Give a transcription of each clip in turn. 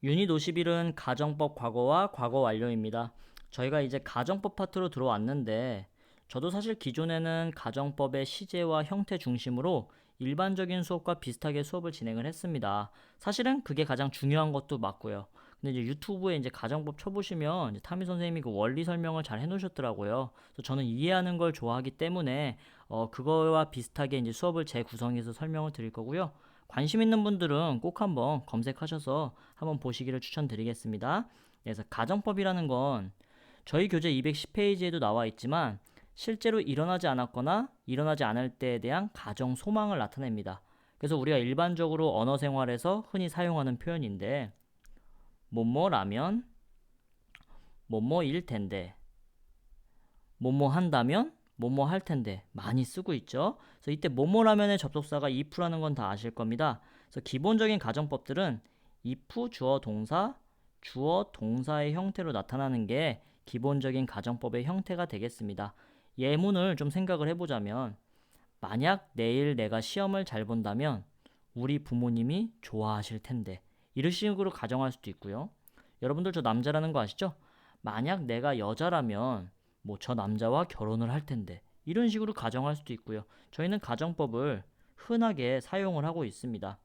유닛 51은 가정법 과거와 과거 완료입니다. 저희가 이제 가정법 파트로 들어왔는데 저도 사실 기존에는 가정법의 시제와 형태 중심으로 일반적인 수업과 비슷하게 수업을 진행을 했습니다. 사실은 그게 가장 중요한 것도 맞고요. 근데 이제 유튜브에 이제 가정법 쳐보시면 이제 타미 선생님이 그 원리 설명을 잘 해놓으셨더라고요. 그래서 저는 이해하는 걸 좋아하기 때문에 그거와 비슷하게 이제 수업을 재구성해서 설명을 드릴 거고요. 관심 있는 분들은 꼭 한번 검색하셔서 한번 보시기를 추천드리겠습니다. 그래서 가정법이라는 건 저희 교재 210페이지에도 나와 있지만 실제로 일어나지 않았거나 일어나지 않을 때에 대한 가정 소망을 나타냅니다. 그래서 우리가 일반적으로 언어 생활에서 흔히 사용하는 표현인데 뭐뭐라면 뭐뭐일 텐데 뭐뭐 한다면 뭐뭐 할 텐데 많이 쓰고 있죠. 그래서 이때 뭐뭐라면의 접속사가 if라는 건 다 아실 겁니다. 그래서 기본적인 가정법들은 if 주어 동사, 주어 동사의 형태로 나타나는 게 기본적인 가정법의 형태가 되겠습니다. 예문을 좀 생각을 해보자면 만약 내일 내가 시험을 잘 본다면 우리 부모님이 좋아하실 텐데 이런 식으로 가정할 수도 있고요. 여러분들 저 남자라는 거 아시죠? 만약 내가 여자라면 뭐 저 남자와 결혼을 할 텐데 이런 식으로 가정할 수도 있고요. 저희는 가정법을 흔하게 사용을 하고 있습니다.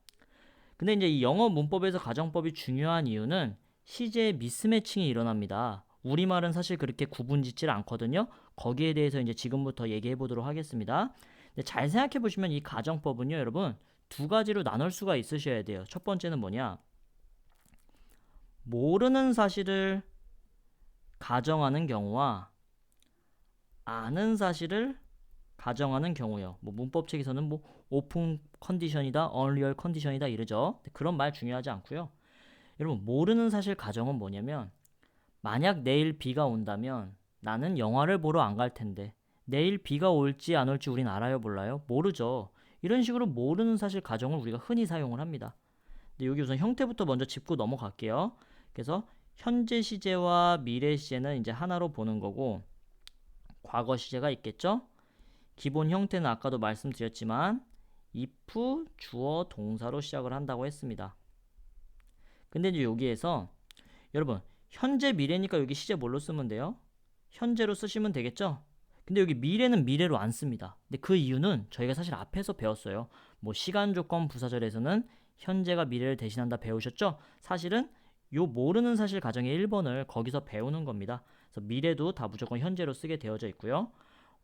근데 이제 이 영어 문법에서 가정법이 중요한 이유는 시제의 미스매칭이 일어납니다. 우리말은 사실 그렇게 구분짓질 않거든요. 거기에 대해서 이제 지금부터 얘기해 보도록 하겠습니다. 근데 잘 생각해 보시면 이 가정법은요, 여러분, 두 가지로 나눌 수가 있으셔야 돼요. 첫 번째는 뭐냐? 모르는 사실을 가정하는 경우와 아는 사실을 가정하는 경우요. 뭐 문법책에서는 뭐 오픈 컨디션이다, 언리얼 컨디션이다 이러죠. 그런 말 중요하지 않고요. 여러분 모르는 사실 가정은 뭐냐면 만약 내일 비가 온다면 나는 영화를 보러 안 갈 텐데 내일 비가 올지 안 올지 우린 알아요 몰라요? 모르죠. 이런 식으로 모르는 사실 가정을 우리가 흔히 사용을 합니다. 근데 여기 우선 형태부터 먼저 짚고 넘어갈게요. 그래서 현재 시제와 미래 시제는 이제 하나로 보는 거고 과거 시제가 있겠죠? 기본 형태는 아까도 말씀드렸지만 if 주어 동사로 시작을 한다고 했습니다. 근데 이제 여기에서 여러분 현재 미래니까 여기 시제 뭘로 쓰면 돼요? 현재로 쓰시면 되겠죠? 근데 여기 미래는 미래로 안 씁니다. 근데 그 이유는 저희가 사실 앞에서 배웠어요. 뭐 시간 조건 부사절에서는 현재가 미래를 대신한다 배우셨죠? 사실은 요 모르는 사실 가정의 1번을 거기서 배우는 겁니다. 그래서 미래도 다 무조건 현재로 쓰게 되어져 있고요.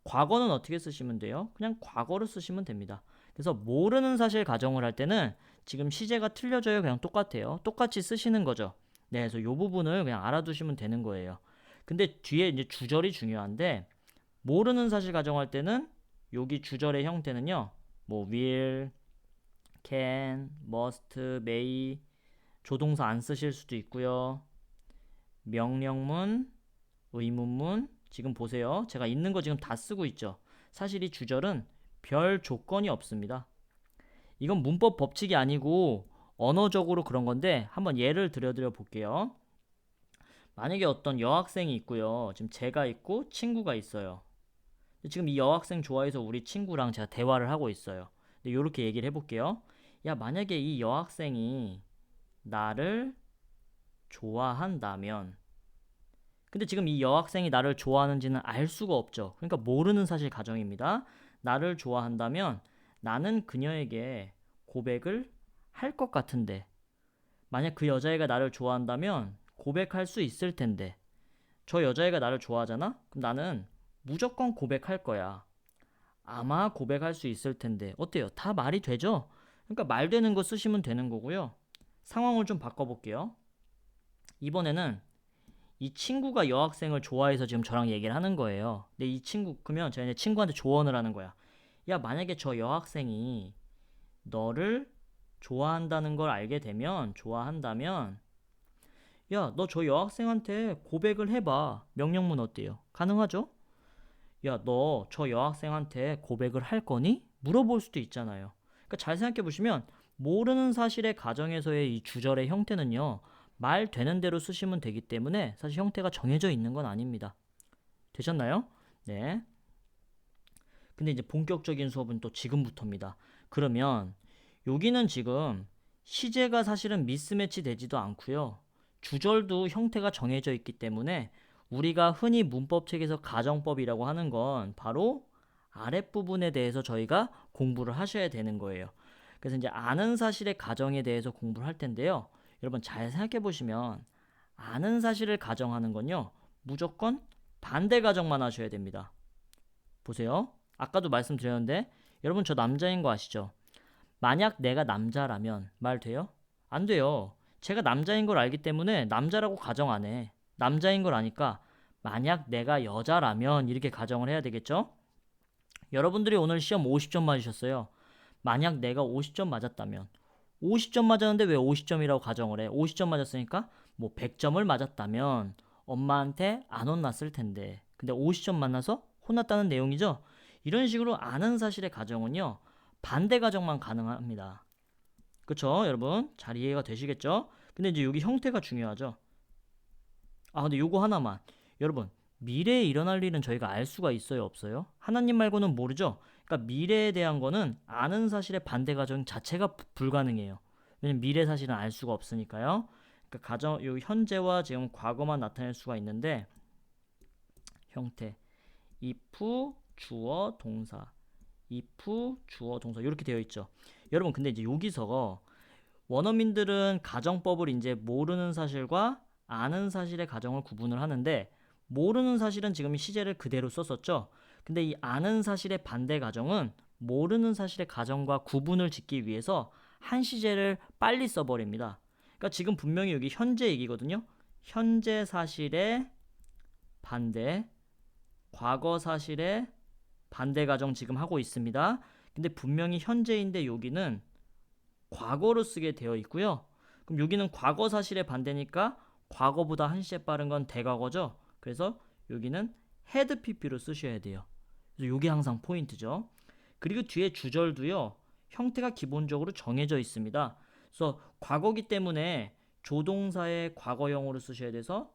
과거는 어떻게 쓰시면 돼요? 그냥 과거로 쓰시면 됩니다. 그래서 모르는 사실 가정을 할 때는 지금 시제가 틀려져요. 그냥 똑같아요. 똑같이 쓰시는 거죠. 네, 그래서 이 부분을 그냥 알아두시면 되는 거예요. 근데 뒤에 이제 주절이 중요한데 모르는 사실 가정할 때는 여기 주절의 형태는요. 뭐 will, can, must, may 조동사 안 쓰실 수도 있고요. 명령문, 의문문 지금 보세요. 제가 있는 거 지금 다 쓰고 있죠. 사실 이 주절은 별 조건이 없습니다. 이건 문법 법칙이 아니고 언어적으로 그런 건데 한번 예를 들어 볼게요. 만약에 어떤 여학생이 있고요. 지금 제가 있고 친구가 있어요. 지금 이 여학생 좋아해서 우리 친구랑 제가 대화를 하고 있어요. 근데 이렇게 얘기를 해볼게요. 야, 만약에 이 여학생이 나를 좋아한다면 근데 지금 이 여학생이 나를 좋아하는지는 알 수가 없죠. 그러니까 모르는 사실 가정입니다. 나를 좋아한다면 나는 그녀에게 고백을 할 것 같은데 만약 그 여자애가 나를 좋아한다면 고백할 수 있을 텐데 저 여자애가 나를 좋아하잖아? 그럼 나는 무조건 고백할 거야. 아마 고백할 수 있을 텐데 어때요? 다 말이 되죠? 그러니까 말 되는 거 쓰시면 되는 거고요. 상황을 좀 바꿔볼게요. 이번에는 이 친구가 여학생을 좋아해서 지금 저랑 얘기를 하는 거예요. 근데 이 친구, 그러면 제가 이제 친구한테 조언을 하는 거야. 야, 만약에 저 여학생이 너를 좋아한다는 걸 알게 되면, 좋아한다면, 야, 너 저 여학생한테 고백을 해봐. 명령문 어때요? 가능하죠? 야, 너 저 여학생한테 고백을 할 거니? 물어볼 수도 있잖아요. 그러니까 잘 생각해 보시면, 모르는 사실의 가정에서의 이 주절의 형태는요, 말 되는 대로 쓰시면 되기 때문에 사실 형태가 정해져 있는 건 아닙니다. 되셨나요? 네. 근데 이제 본격적인 수업은 또 지금부터입니다. 그러면 여기는 지금 시제가 사실은 미스매치 되지도 않고요. 주절도 형태가 정해져 있기 때문에 우리가 흔히 문법책에서 가정법이라고 하는 건 바로 아랫부분에 대해서 저희가 공부를 하셔야 되는 거예요. 그래서 이제 아는 사실의 가정에 대해서 공부를 할 텐데요. 여러분 잘 생각해 보시면 아는 사실을 가정하는 건요. 무조건 반대 가정만 하셔야 됩니다. 보세요. 아까도 말씀드렸는데 여러분 저 남자인 거 아시죠? 만약 내가 남자라면 말 돼요? 안 돼요. 제가 남자인 걸 알기 때문에 남자라고 가정 안 해. 남자인 걸 아니까 만약 내가 여자라면 이렇게 가정을 해야 되겠죠? 여러분들이 오늘 시험 50점 맞으셨어요. 만약 내가 50점 맞았다면 50점 맞았는데 왜 50점이라고 가정을 해? 50점 맞았으니까 뭐 100점을 맞았다면 엄마한테 안 혼났을 텐데. 근데 50점 만나서 혼났다는 내용이죠. 이런 식으로 아는 사실의 가정은요. 반대 가정만 가능합니다. 그쵸 여러분? 잘 이해가 되시겠죠? 근데 이제 여기 형태가 중요하죠. 아 근데 요거 하나만. 여러분 미래에 일어날 일은 저희가 알 수가 있어요 없어요? 하나님 말고는 모르죠? 그러니까 미래에 대한 거는 아는 사실의 반대 가정 자체가 불가능해요. 왜냐면 미래 사실은 알 수가 없으니까요. 그러니까 가정 요 현재와 지금 과거만 나타낼 수가 있는데 형태 if 주어 동사 if 주어 동사 이렇게 되어 있죠. 여러분 근데 이제 여기서 원어민들은 가정법을 이제 모르는 사실과 아는 사실의 가정을 구분을 하는데 모르는 사실은 지금 시제를 그대로 썼었죠. 근데 이 아는 사실의 반대 가정은 모르는 사실의 가정과 구분을 짓기 위해서 한 시제를 빨리 써버립니다. 그러니까 지금 분명히 여기 현재 얘기거든요. 현재 사실의 반대, 과거 사실의 반대 가정 지금 하고 있습니다. 근데 분명히 현재인데 여기는 과거로 쓰게 되어 있고요. 그럼 여기는 과거 사실의 반대니까 과거보다 한 시제 빠른 건 대과거죠. 그래서 여기는 had pp로 쓰셔야 돼요. 그래서 이게 항상 포인트죠. 그리고 뒤에 주절도요. 형태가 기본적으로 정해져 있습니다. 그래서 과거기 때문에 조동사의 과거형으로 쓰셔야 돼서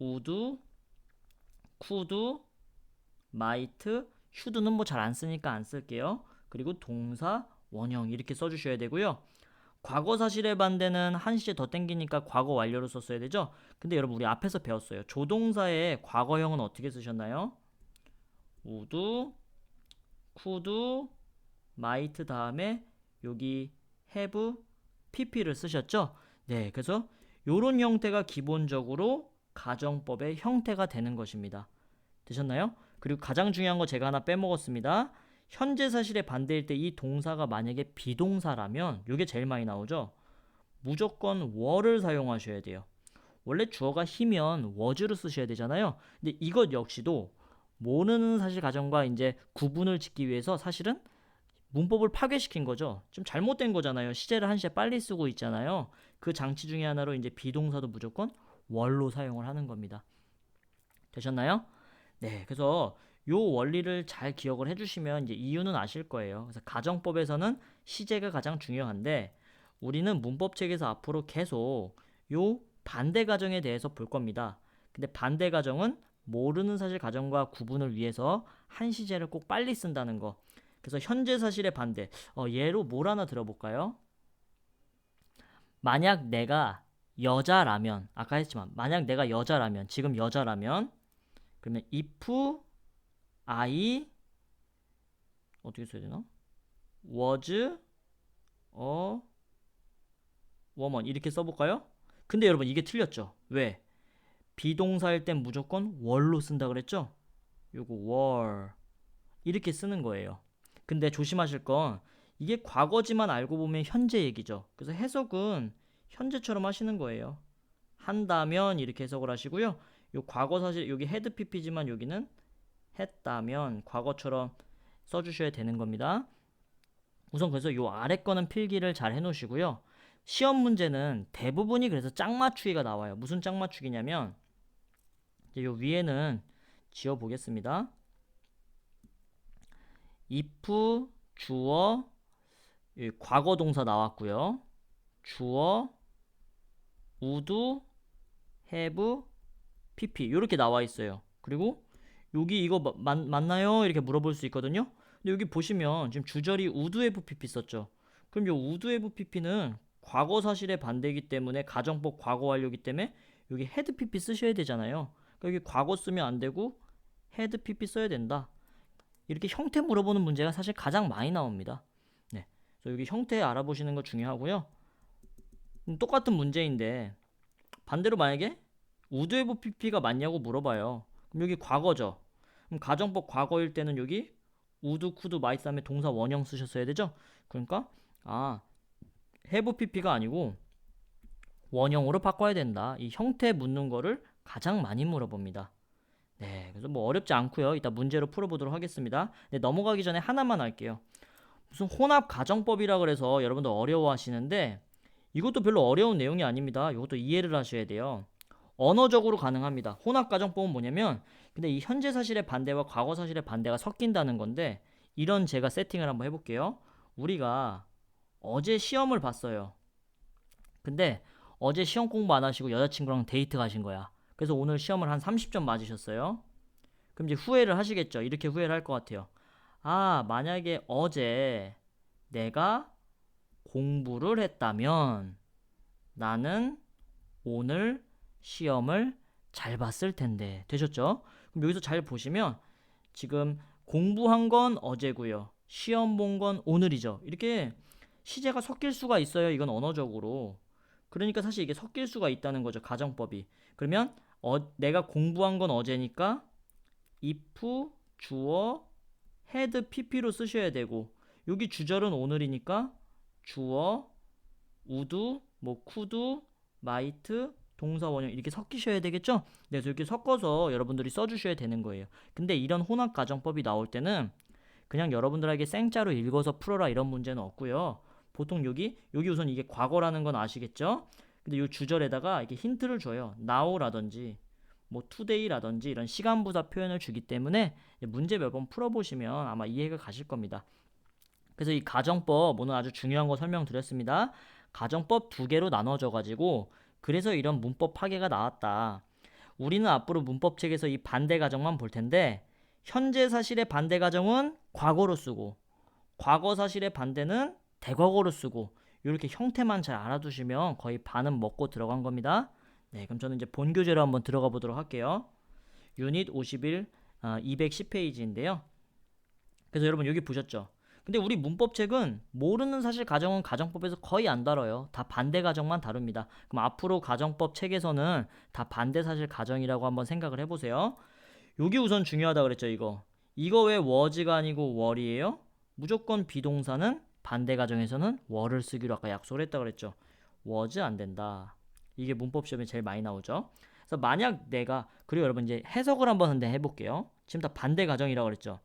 would, could, might, should는 뭐 잘 안 쓰니까 안 쓸게요. 그리고 동사, 원형 이렇게 써주셔야 되고요. 과거 사실의 반대는 한 시제 더 땡기니까 과거 완료로 썼어야 되죠. 근데 여러분 우리 앞에서 배웠어요. 조동사의 과거형은 어떻게 쓰셨나요? would, could, might 다음에 여기 have, pp를 쓰셨죠. 네, 그래서 이런 형태가 기본적으로 가정법의 형태가 되는 것입니다. 되셨나요? 그리고 가장 중요한 거 제가 하나 빼먹었습니다. 현재 사실의 반대일 때 이 동사가 만약에 비동사라면 이게 제일 많이 나오죠. 무조건 were를 사용하셔야 돼요. 원래 주어가 he면 was를 쓰셔야 되잖아요. 근데 이것 역시도 모르는 사실 가정과 이제 구분을 짓기 위해서 사실은 문법을 파괴시킨 거죠. 좀 잘못된 거잖아요. 시제를 한 시제 빨리 쓰고 있잖아요. 그 장치 중에 하나로 이제 비동사도 무조건 were로 사용을 하는 겁니다. 되셨나요? 네, 그래서 요 원리를 잘 기억을 해주시면 이제 이유는 아실 거예요. 그래서 가정법에서는 시제가 가장 중요한데 우리는 문법책에서 앞으로 계속 요 반대 가정에 대해서 볼 겁니다. 근데 반대 가정은 모르는 사실 가정과 구분을 위해서 한 시제를 꼭 빨리 쓴다는 거. 그래서 현재 사실의 반대. 예로 뭘 하나 들어볼까요? 만약 내가 여자라면, 아까 했지만 만약 내가 여자라면, 지금 여자라면 그러면 if I 어떻게 써야 되나? was a woman 이렇게 써볼까요? 근데 여러분 이게 틀렸죠. 왜? 비동사일 땐 무조건 were로 쓴다 그랬죠? 요거 were 이렇게 쓰는 거예요. 근데 조심하실 건 이게 과거지만 알고 보면 현재 얘기죠. 그래서 해석은 현재처럼 하시는 거예요. 한다면 이렇게 해석을 하시고요. 요 과거 사실 여기 had pp지만 여기는 했다면 과거처럼 써주셔야 되는 겁니다. 우선 그래서 요 아래 거는 필기를 잘 해놓으시고요. 시험 문제는 대부분이 그래서 짝맞추기가 나와요. 무슨 짝맞추기냐면 이제 요 위에는 지어 보겠습니다. if 주어 과거 동사 나왔고요. 주어 would have pp 이렇게 나와 있어요. 그리고 여기 이거 맞나요? 이렇게 물어볼 수 있거든요. 근데 여기 보시면 지금 주절이 would have pp 썼죠. 그럼 이 would have pp는 과거 사실의 반대이기 때문에 가정법 과거 완료이기 때문에 여기 had pp 쓰셔야 되잖아요. 그러니까 여기 과거 쓰면 안 되고 had pp 써야 된다. 이렇게 형태 물어보는 문제가 사실 가장 많이 나옵니다. 네. 그래서 여기 형태 알아보시는 거 중요하고요. 똑같은 문제인데 반대로 만약에 would have pp가 맞냐고 물어봐요. 그럼 여기 과거죠. 그럼 가정법 과거일 때는 여기 would, could, might 다음에 동사 원형 쓰셨어야 되죠. 그러니까 have pp가 아니고 원형으로 바꿔야 된다. 이 형태 묻는 거를 가장 많이 물어봅니다. 네, 그래서 뭐 어렵지 않고요. 이따 문제로 풀어보도록 하겠습니다. 네, 넘어가기 전에 하나만 할게요. 무슨 혼합 가정법이라 그래서 여러분들 어려워하시는데 이것도 별로 어려운 내용이 아닙니다. 이것도 이해를 하셔야 돼요. 언어적으로 가능합니다. 혼합 가정법은 뭐냐면 근데 이 현재 사실의 반대와 과거 사실의 반대가 섞인다는 건데 이런 제가 세팅을 한번 해볼게요. 우리가 어제 시험을 봤어요. 근데 어제 시험 공부 안 하시고 여자친구랑 데이트 가신 거야. 그래서 오늘 시험을 한 30점 맞으셨어요. 그럼 이제 후회를 하시겠죠. 이렇게 후회를 할 것 같아요. 만약에 어제 내가 공부를 했다면 나는 오늘 시험을 잘 봤을 텐데. 되셨죠? 그럼 여기서 잘 보시면 지금 공부한 건 어제고요. 시험 본 건 오늘이죠. 이렇게 시제가 섞일 수가 있어요. 이건 언어적으로. 그러니까 사실 이게 섞일 수가 있다는 거죠. 가정법이. 그러면 내가 공부한 건 어제니까 if 주어 had pp로 쓰셔야 되고 여기 주절은 오늘이니까 주어 would 뭐 could might 동사 원형 이렇게 섞이셔야 되겠죠? 네, 그래서 이렇게 섞어서 여러분들이 써주셔야 되는 거예요. 근데 이런 혼합 가정법이 나올 때는 그냥 여러분들에게 생짜로 읽어서 풀어라 이런 문제는 없고요. 보통 여기 우선 이게 과거라는 건 아시겠죠? 근데 이 주절에다가 이렇게 힌트를 줘요. now라든지 뭐 today라든지 이런 시간부사 표현을 주기 때문에 문제 몇 번 풀어보시면 아마 이해가 가실 겁니다. 그래서 이 가정법 오늘 아주 중요한 거 설명드렸습니다. 가정법 두 개로 나눠져 가지고 그래서 이런 문법 파괴가 나왔다. 우리는 앞으로 문법책에서 이 반대 가정만 볼 텐데 현재 사실의 반대 가정은 과거로 쓰고 과거 사실의 반대는 대과거로 쓰고 이렇게 형태만 잘 알아두시면 거의 반은 먹고 들어간 겁니다. 네, 그럼 저는 이제 본 교재로 한번 들어가 보도록 할게요. 유닛 51 210페이지인데요. 그래서 여러분 여기 보셨죠? 근데 우리 문법책은 모르는 사실 가정은 가정법에서 거의 안 다뤄요. 다 반대 가정만 다룹니다. 그럼 앞으로 가정법 책에서는 다 반대 사실 가정이라고 한번 생각을 해보세요. 여기 우선 중요하다 그랬죠, 이거. 이거 왜 was가 아니고 were이에요? 무조건 비동사는 반대 가정에서는 were를 쓰기로 아까 약속을 했다 그랬죠. was 안 된다. 이게 문법 시험에 제일 많이 나오죠. 그래서 만약 내가 그리고 여러분 이제 해석을 한번 해볼게요. 지금 다 반대 가정이라고 그랬죠.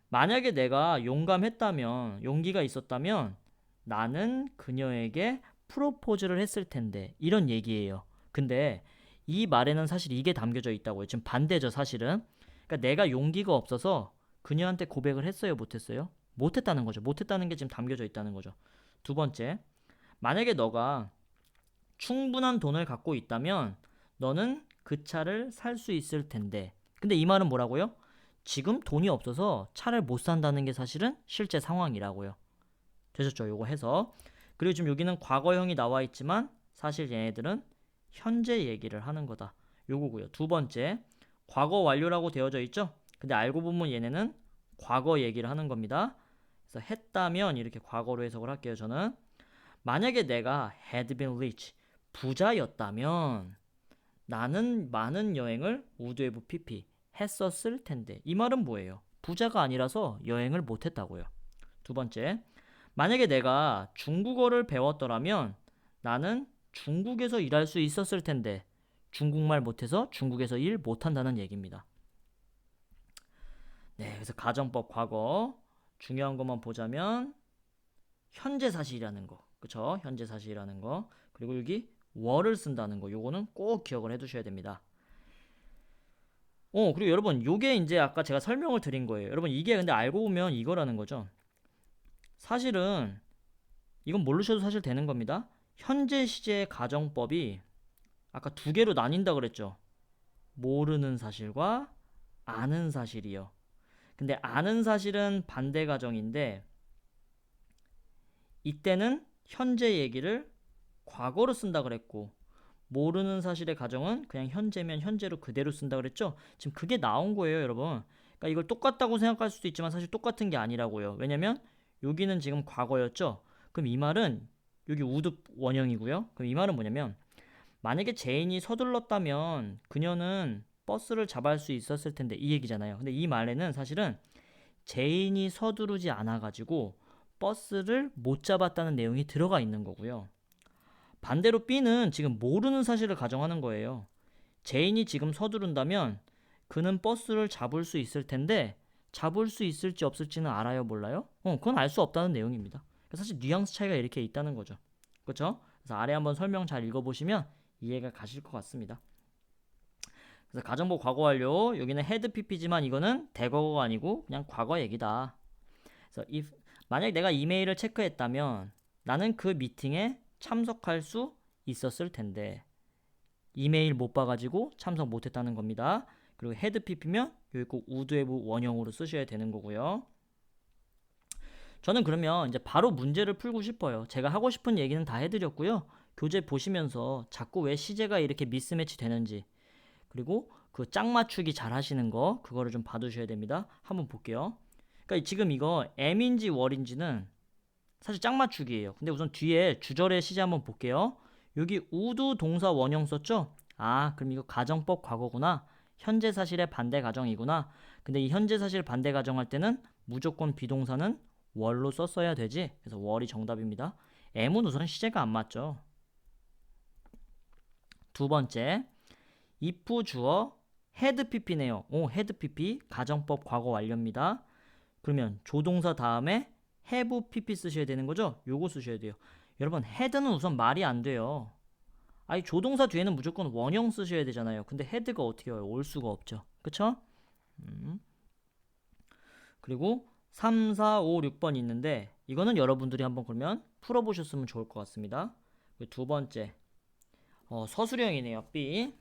만약에 내가 용감했다면, 용기가 있었다면 나는 그녀에게 프로포즈를 했을 텐데 이런 얘기예요. 근데 이 말에는 사실 이게 담겨져 있다고요. 지금 반대죠, 사실은. 그러니까 내가 용기가 없어서 그녀한테 고백을 했어요, 못했어요? 못했다는 거죠. 못했다는 게 지금 담겨져 있다는 거죠. 두 번째, 만약에 너가 충분한 돈을 갖고 있다면 너는 그 차를 살 수 있을 텐데. 근데 이 말은 뭐라고요? 지금 돈이 없어서 차를 못 산다는 게 사실은 실제 상황이라고요. 되셨죠? 요거 해서. 그리고 지금 여기는 과거형이 나와 있지만 사실 얘네들은 현재 얘기를 하는 거다. 요거고요. 두 번째, 과거 완료라고 되어져 있죠? 근데 알고 보면 얘네는 과거 얘기를 하는 겁니다. 그래서 했다면 이렇게 과거로 해석을 할게요. 저는 만약에 내가 had been rich, 부자였다면 나는 많은 여행을 would have pp 했었을 텐데 이 말은 뭐예요? 부자가 아니라서 여행을 못했다고요. 두 번째, 만약에 내가 중국어를 배웠더라면 나는 중국에서 일할 수 있었을 텐데 중국말 못해서 중국에서 일 못한다는 얘기입니다. 네, 그래서 가정법 과거 중요한 것만 보자면 현재 사실이라는 거, 그쵸? 현재 사실이라는 거. 그리고 여기 were를 쓴다는 거, 요거는 꼭 기억을 해두셔야 됩니다. 그리고 여러분 요게 이제 아까 제가 설명을 드린 거예요. 여러분 이게 근데 알고 보면 이거라는 거죠. 사실은 이건 모르셔도 사실 되는 겁니다. 현재 시제 가정법이 아까 두 개로 나뉜다 그랬죠. 모르는 사실과 아는 사실이요. 근데 아는 사실은 반대 가정인데 이때는 현재 얘기를 과거로 쓴다 그랬고, 모르는 사실의 가정은 그냥 현재면 현재로 그대로 쓴다 그랬죠? 지금 그게 나온 거예요, 여러분. 그러니까 이걸 똑같다고 생각할 수도 있지만 사실 똑같은 게 아니라고요. 왜냐면 여기는 지금 과거였죠? 그럼 이 말은 여기 우드 원형이고요. 그럼 이 말은 뭐냐면 만약에 제인이 서둘렀다면 그녀는 버스를 잡을 수 있었을 텐데 이 얘기잖아요. 근데 이 말에는 사실은 제인이 서두르지 않아가지고 버스를 못 잡았다는 내용이 들어가 있는 거고요. 반대로 B는 지금 모르는 사실을 가정하는 거예요. 제인이 지금 서두른다면 그는 버스를 잡을 수 있을 텐데 잡을 수 있을지 없을지는 알아요, 몰라요? 그건 알 수 없다는 내용입니다. 사실 뉘앙스 차이가 이렇게 있다는 거죠. 그렇죠? 그래서 아래 한번 설명 잘 읽어보시면 이해가 가실 것 같습니다. 그래서 가정법 과거 완료. 여기는 had pp지만 이거는 대과거가 아니고 그냥 과거 얘기다. 그래서 만약 내가 이메일을 체크했다면 나는 그 미팅에 참석할 수 있었을 텐데 이메일 못 봐가지고 참석 못했다는 겁니다. 그리고 had pp면 여기 꼭 would have 원형으로 쓰셔야 되는 거고요. 저는 그러면 이제 바로 문제를 풀고 싶어요. 제가 하고 싶은 얘기는 다 해드렸고요. 교재 보시면서 자꾸 왜 시제가 이렇게 미스매치 되는지 그리고 그 짝 맞추기 잘 하시는 거 그거를 좀 봐두셔야 됩니다. 한번 볼게요. 그러니까 지금 이거 M인지 월인지는 사실 짝 맞추기예요. 근데 우선 뒤에 주절의 시제 한번 볼게요. 여기 우드 동사 원형 썼죠? 아, 그럼 이거 가정법 과거구나. 현재 사실의 반대 가정이구나. 근데 이 현재 사실 반대 가정할 때는 무조건 비동사는 월로 썼어야 되지. 그래서 월이 정답입니다. M은 우선 시제가 안 맞죠. 두 번째, if 주어 had pp네요. had pp 가정법 과거 완료입니다. 그러면 조동사 다음에 have pp 쓰셔야 되는 거죠? 요거 쓰셔야 돼요. 여러분 had는 우선 말이 안 돼요. 아니 조동사 뒤에는 무조건 원형 쓰셔야 되잖아요. 근데 had가 어떻게 와요? 올 수가 없죠. 그쵸? 그리고 3, 4, 5, 6번 있는데 이거는 여러분들이 한번 그러면 풀어보셨으면 좋을 것 같습니다. 두 번째 서술형이네요. B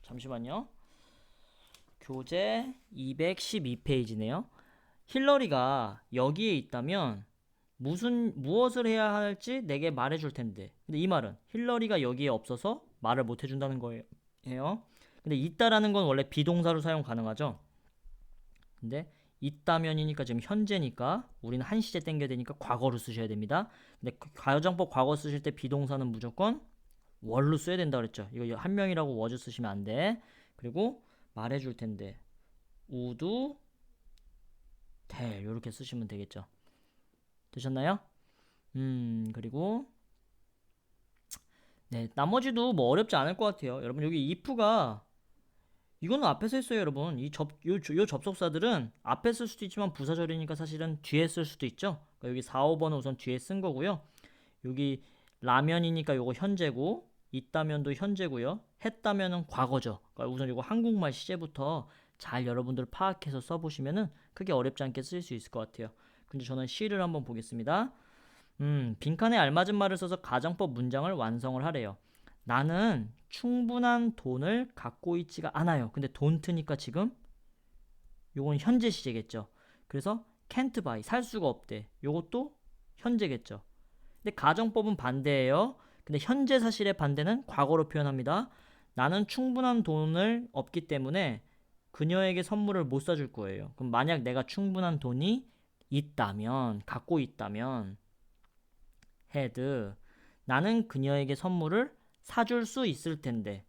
잠시만요. 교재 212페이지네요. 힐러리가 여기에 있다면 무엇을 해야 할지 내게 말해줄 텐데. 근데 이 말은 힐러리가 여기에 없어서 말을 못 해준다는 거예요. 근데 있다라는 건 원래 비동사로 사용 가능하죠. 근데 있다면이니까 지금 현재니까 우리는 한 시제 땡겨야 되니까 과거로 쓰셔야 됩니다. 근데 가정법 과거 쓰실 때 비동사는 무조건 월로 써야 된다 그랬죠. 이거 한 명이라고 워즈 쓰시면 안 돼. 그리고 말해줄 텐데 would tell 이렇게 쓰시면 되겠죠. 되셨나요? 그리고 네 나머지도 뭐 어렵지 않을 것 같아요. 여러분 여기 if가 이거는 앞에서 했어요, 여러분. 요 접속사들은 앞에 쓸 수도 있지만 부사절이니까 사실은 뒤에 쓸 수도 있죠. 그러니까 여기 4, 5번은 우선 뒤에 쓴 거고요. 여기 라면이니까 요거 현재고 있다면도 현재고요. 했다면은 과거죠. 그러니까 우선 이거 한국말 시제부터 잘 여러분들 파악해서 써보시면은 크게 어렵지 않게 쓸 수 있을 것 같아요. 근데 저는 시를 한번 보겠습니다. 빈칸에 알맞은 말을 써서 가정법 문장을 완성을 하래요. 나는 충분한 돈을 갖고 있지가 않아요. 근데 don't니까 지금 요건 현재 시제겠죠. 그래서 can't buy 살 수가 없대. 요것도 현재겠죠. 근데 가정법은 반대예요. 근데 현재 사실의 반대는 과거로 표현합니다. 나는 충분한 돈을 없기 때문에 그녀에게 선물을 못 사줄 거예요. 그럼 만약 내가 충분한 돈이 있다면, 갖고 있다면 had 나는 그녀에게 선물을 사줄 수 있을 텐데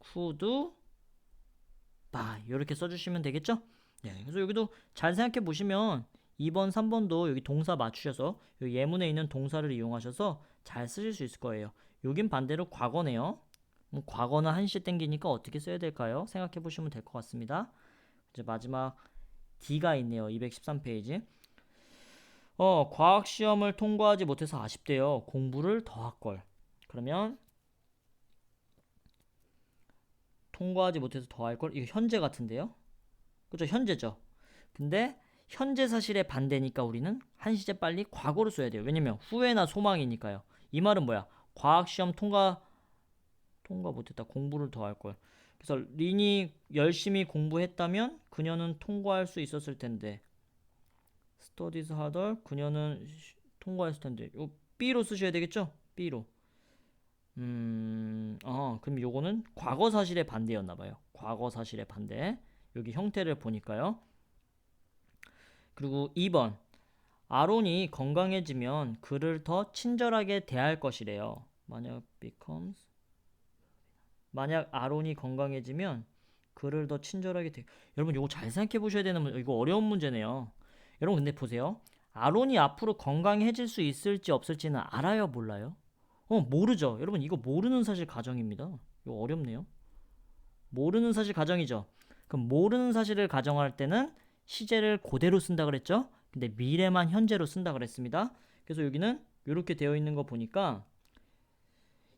could buy 이렇게 써주시면 되겠죠? 네, 그래서 여기도 잘 생각해 보시면 2번, 3번도 여기 동사 맞추셔서 여기 예문에 있는 동사를 이용하셔서 잘 쓰실 수 있을 거예요. 여긴 반대로 과거네요. 과거는 한시 땡기니까 어떻게 써야 될까요? 생각해 보시면 될 것 같습니다. 이제 마지막 D가 있네요. 213페이지. 과학 시험을 통과하지 못해서 아쉽대요. 공부를 더 할 걸. 그러면 통과하지 못해서 더 할 걸. 이거 현재 같은데요? 그죠? 현재죠. 근데 현재 사실의 반대니까 우리는 한 시제 빨리 과거로 써야 돼요. 왜냐면 후회나 소망이니까요. 이 말은 뭐야? 과학 시험 통과 못했다. 공부를 더 할 걸. 그래서 린이 열심히 공부했다면 그녀는 통과할 수 있었을 텐데. studies harder 그녀는 통과했을 텐데. 요 B로 쓰셔야 되겠죠? B로. 그럼 요거는 과거 사실의 반대였나 봐요. 과거 사실의 반대. 여기 형태를 보니까요. 그리고 2번. 아론이 건강해지면 그를 더 친절하게 대할 것이래요. 만약 아론이 건강해지면 그를 더 친절하게 여러분 요거 잘 생각해 보셔야 되는 이거 어려운 문제네요. 여러분 근데 보세요. 아론이 앞으로 건강해질 수 있을지 없을지는 알아요, 몰라요? 모르죠. 여러분 이거 모르는 사실 가정입니다. 이거 어렵네요. 모르는 사실 가정이죠. 그럼 모르는 사실을 가정할 때는 시제를 그대로 쓴다 그랬죠? 근데 미래만 현재로 쓴다 그랬습니다. 그래서 여기는 이렇게 되어 있는 거 보니까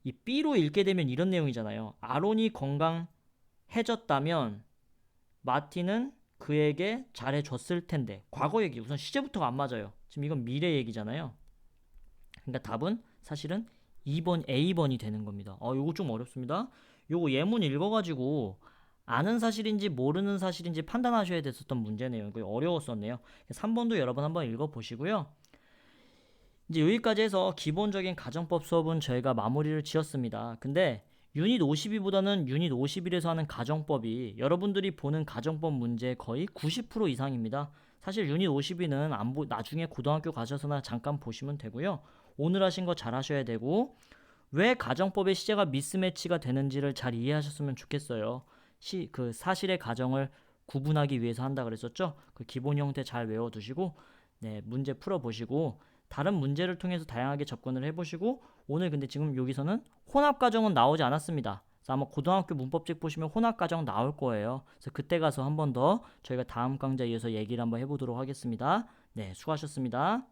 이 B로 읽게 되면 이런 내용이잖아요. 아론이 건강해졌다면 마틴은 그에게 잘해줬을 텐데. 과거 얘기. 우선 시제부터가 안 맞아요. 지금 이건 미래 얘기잖아요. 그러니까 답은 사실은 2번 A번이 되는 겁니다. 요거 좀 어렵습니다. 요거 예문 읽어가지고 아는 사실인지 모르는 사실인지 판단하셔야 됐었던 문제네요. 이거 어려웠었네요. 3번도 여러분 한번 읽어보시고요. 이제 여기까지 해서 기본적인 가정법 수업은 저희가 마무리를 지었습니다. 근데 유닛 52보다는 유닛 51에서 하는 가정법이 여러분들이 보는 가정법 문제 거의 90% 이상입니다. 사실 유닛 52는 나중에 고등학교 가셔서나 잠깐 보시면 되고요. 오늘 하신 거 잘 하셔야 되고 왜 가정법의 시제가 미스매치가 되는지를 잘 이해하셨으면 좋겠어요. 그 사실의 가정을 구분하기 위해서 한다 그랬었죠. 그 기본 형태 잘 외워두시고 네, 문제 풀어보시고 다른 문제를 통해서 다양하게 접근을 해보시고 오늘 근데 지금 여기서는 혼합가정은 나오지 않았습니다. 그래서 아마 고등학교 문법책 보시면 혼합가정 나올 거예요. 그래서 그때 가서 한 번 더 저희가 다음 강좌에 이어서 얘기를 한번 해보도록 하겠습니다. 네, 수고하셨습니다.